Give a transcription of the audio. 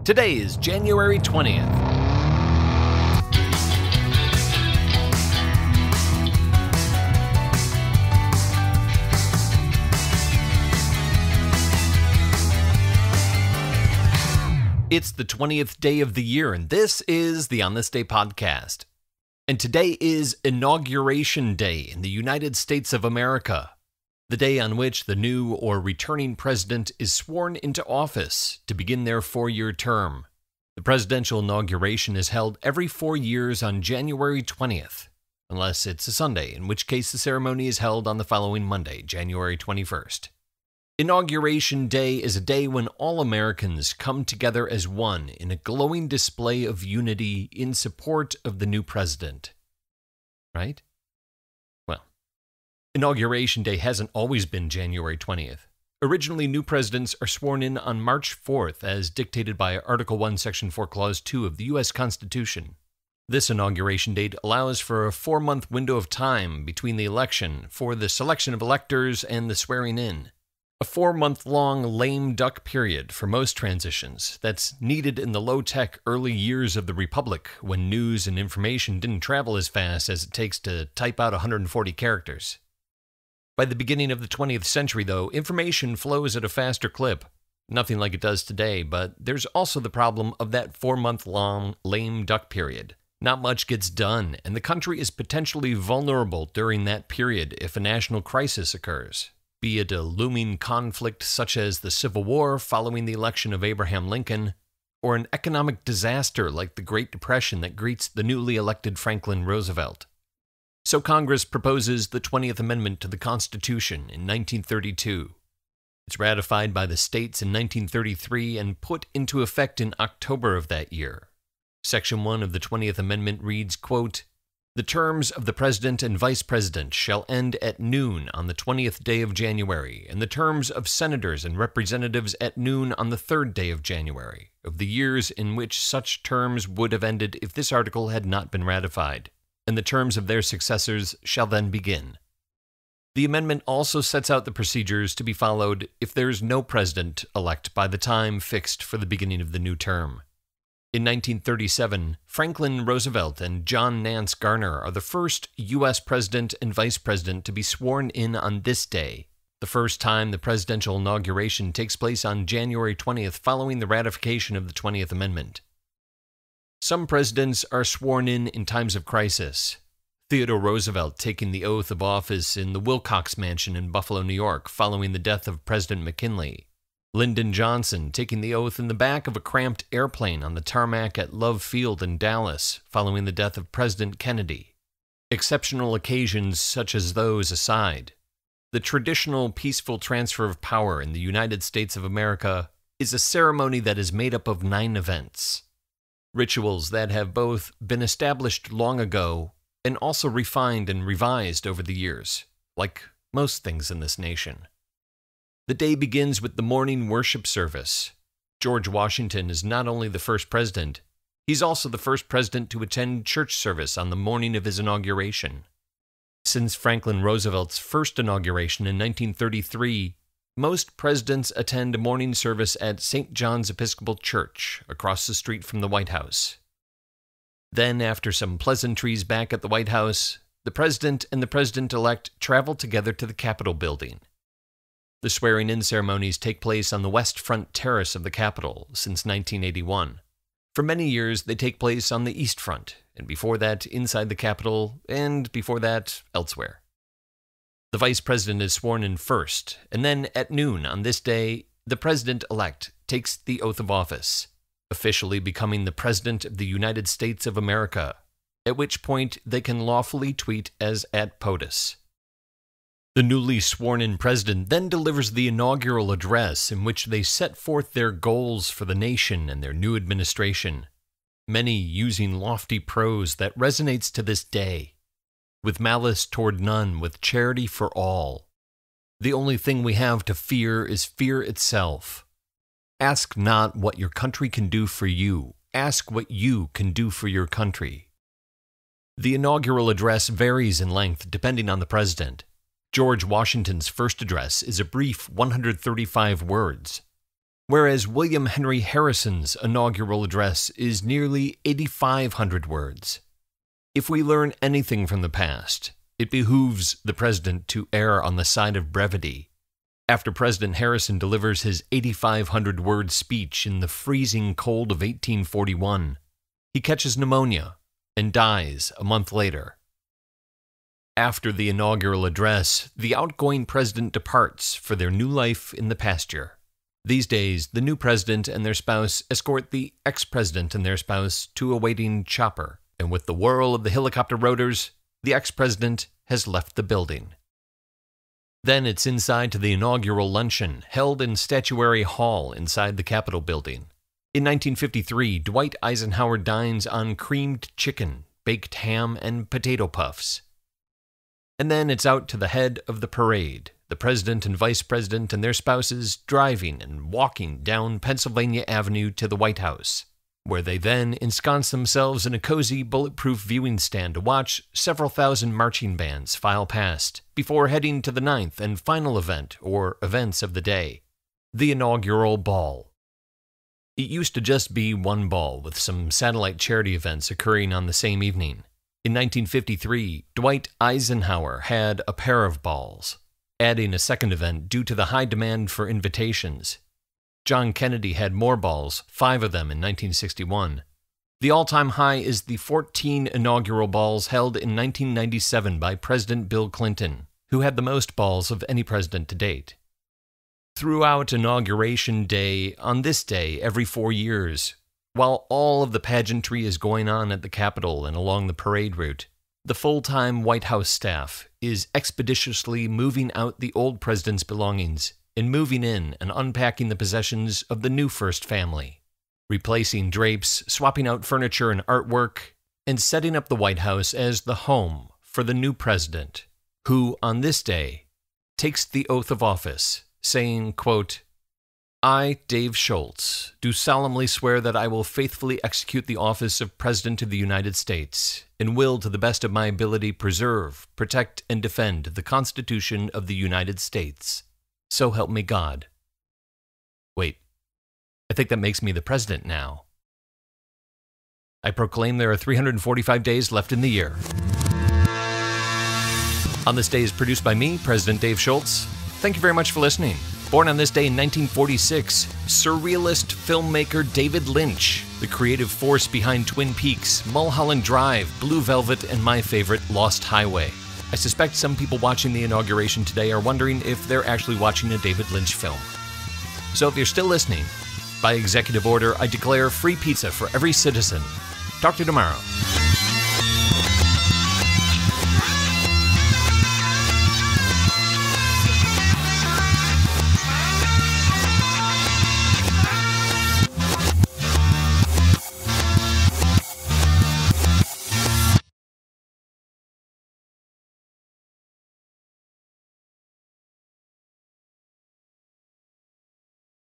Today is January 20th. It's the 20th day of the year, and this is the On This Day podcast. And today is Inauguration Day in the United States of America, the day on which the new or returning president is sworn into office to begin their 4-year term. The presidential inauguration is held every 4 years on January 20th, unless it's a Sunday, in which case the ceremony is held on the following Monday, January 21st. Inauguration Day is a day when all Americans come together as one in a glowing display of unity in support of the new president. Right? Well, Inauguration Day hasn't always been January 20th. Originally, new presidents are sworn in on March 4th, as dictated by Article 1, Section 4, Clause 2 of the U.S. Constitution. This inauguration date allows for a 4-month window of time between the election for the selection of electors and the swearing in. A 4-month-long lame duck period for most transitions that's needed in the low-tech early years of the Republic when news and information didn't travel as fast as it takes to type out 140 characters. By the beginning of the 20th century, though, information flows at a faster clip. Nothing like it does today, but there's also the problem of that 4-month-long lame duck period. Not much gets done, and the country is potentially vulnerable during that period if a national crisis occurs, be it a looming conflict such as the Civil War following the election of Abraham Lincoln, or an economic disaster like the Great Depression that greets the newly elected Franklin Roosevelt. So Congress proposes the 20th Amendment to the Constitution in 1932. It's ratified by the states in 1933 and put into effect in October of that year. Section 1 of the 20th Amendment reads, quote, "The terms of the President and Vice President shall end at noon on the 20th day of January, and the terms of Senators and Representatives at noon on the 3rd day of January, of the years in which such terms would have ended if this article had not been ratified, and the terms of their successors shall then begin." The amendment also sets out the procedures to be followed if there is no president-elect by the time fixed for the beginning of the new term. In 1937, Franklin Roosevelt and John Nance Garner are the first U.S. president and vice president to be sworn in on this day, the first time the presidential inauguration takes place on January 20th following the ratification of the 20th Amendment. Some presidents are sworn in times of crisis. Theodore Roosevelt taking the oath of office in the Wilcox Mansion in Buffalo, New York, following the death of President McKinley. Lyndon Johnson taking the oath in the back of a cramped airplane on the tarmac at Love Field in Dallas, following the death of President Kennedy. Exceptional occasions such as those aside, the traditional peaceful transfer of power in the United States of America is a ceremony that is made up of 9 events. Rituals that have both been established long ago and also refined and revised over the years, like most things in this nation. The day begins with the morning worship service. George Washington is not only the first president, he's also the first president to attend church service on the morning of his inauguration. Since Franklin Roosevelt's first inauguration in 1933, most presidents attend a morning service at St. John's Episcopal Church, across the street from the White House. Then, after some pleasantries back at the White House, the president and the president-elect travel together to the Capitol building. The swearing-in ceremonies take place on the west front terrace of the Capitol since 1981. For many years, they take place on the east front, and before that, inside the Capitol, and before that, elsewhere. The vice president is sworn in first, and then at noon on this day, the president-elect takes the oath of office, officially becoming the President of the United States of America, at which point they can lawfully tweet as @POTUS. The newly sworn-in president then delivers the inaugural address in which they set forth their goals for the nation and their new administration, many using lofty prose that resonates to this day. With malice toward none, with charity for all. The only thing we have to fear is fear itself. Ask not what your country can do for you. Ask what you can do for your country. The inaugural address varies in length depending on the president. George Washington's first address is a brief 135 words. whereas William Henry Harrison's inaugural address is nearly 8,500 words. If we learn anything from the past, it behooves the president to err on the side of brevity. After President Harrison delivers his 8,500-word speech in the freezing cold of 1841, he catches pneumonia and dies a month later. After the inaugural address, the outgoing president departs for their new life in the pasture. These days, the new president and their spouse escort the ex-president and their spouse to a waiting chopper, and with the whirl of the helicopter rotors, the ex-president has left the building. Then it's inside to the inaugural luncheon, held in Statuary Hall inside the Capitol building. In 1953, Dwight Eisenhower dines on creamed chicken, baked ham, and potato puffs. And then it's out to the head of the parade, the president and vice president and their spouses driving and walking down Pennsylvania Avenue to the White House, where they then ensconce themselves in a cozy, bulletproof viewing stand to watch several thousand marching bands file past, before heading to the ninth and final event, or events of the day, the inaugural ball. It used to just be one ball, with some satellite charity events occurring on the same evening. In 1953, Dwight Eisenhower had a pair of balls, adding a second event due to the high demand for invitations. John Kennedy had more balls, 5 of them in 1961. The all-time high is the 14 inaugural balls held in 1997 by President Bill Clinton, who had the most balls of any president to date. Throughout Inauguration Day, on this day every 4 years, while all of the pageantry is going on at the Capitol and along the parade route, the full-time White House staff is expeditiously moving out the old president's belongings and moving in and unpacking the possessions of the new first family, replacing drapes, swapping out furniture and artwork, and setting up the White House as the home for the new president, who, on this day, takes the oath of office, saying, quote, "I, Dave Schultz, do solemnly swear that I will faithfully execute the office of President of the United States, and will, to the best of my ability, preserve, protect, and defend the Constitution of the United States. So help me God." Wait, I think that makes me the president now. I proclaim there are 345 days left in the year. On This Day is produced by me, President Dave Schultz. Thank you very much for listening. Born on this day in 1946, surrealist filmmaker David Lynch, the creative force behind Twin Peaks, Mulholland Drive, Blue Velvet, and my favorite, Lost Highway. I suspect some people watching the inauguration today are wondering if they're actually watching a David Lynch film. So if you're still listening, by executive order, I declare free pizza for every citizen. Talk to you tomorrow.